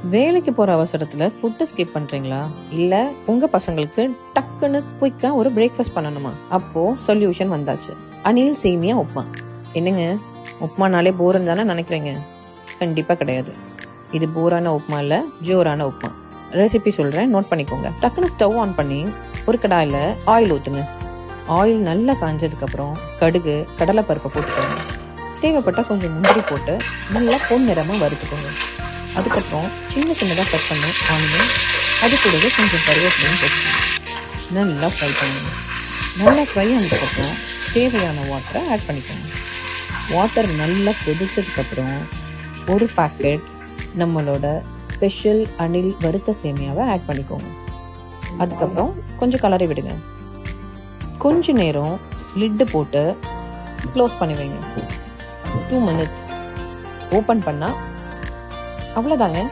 வேலைக்கு போற அவசரத்துல ஃபுட்டை ஸ்கிப் பண்றீங்களா? இல்ல உங்க பசங்களுக்கு டக்குன்னு குயிக்கா ஒரு பிரேக்ஃபாஸ்ட் பண்ணணுமா? அப்போ சொல்யூஷன் வந்தாச்சு. அனில் சேமியா உப்மா. என்னங்க, உப்மானாலே போர்னு தானே நினைக்கிறீங்க? கண்டிப்பா கிடையாது. இது போரான உப்மா இல்ல, ஜோரான உப்மா. ரெசிபி சொல்றேன், நோட் பண்ணிக்கோங்க. டக்குன்னு ஸ்டவ் ஆன் பண்ணி ஒரு கடாயில ஆயில் ஊத்துங்க. ஆயில் நல்லா காஞ்சதுக்கு அப்புறம் கடுகு, கடலைப்பருப்பை போட்டுக்கோங்க. தேவைப்பட்டா கொஞ்சம் முந்திரி போட்டு நல்லா பொன்னிறமா வறுத்துக்கோங்க. அதுக்கப்புறம் சின்னதாக கட் பண்ண ஆனியன், அது கூடவே கொஞ்சம் கருவேப்பிலையும் போட்டுக்கோங்க. நல்லா ஃப்ரை பண்ணுங்க. நல்லா ஃப்ரை ஆனதுக்கப்புறம் தேவையான வாட்டரை ஆட் பண்ணிக்கோங்க. வாட்டர் நல்லா கொதிச்சதுக்கப்புறம் ஒரு பாக்கெட் நம்மளோட ஸ்பெஷல் அனில் வறுத்த சேமியாவை ஆட் பண்ணிக்கோங்க. அதுக்கப்புறம் கொஞ்சம் கலரி விடுங்க. கொஞ்ச நேரம் லிட்டு போட்டு க்ளோஸ் பண்ணி வைங்க. 2 minutes. ஓப்பன் பண்ணா அவ்வளோதாங்க.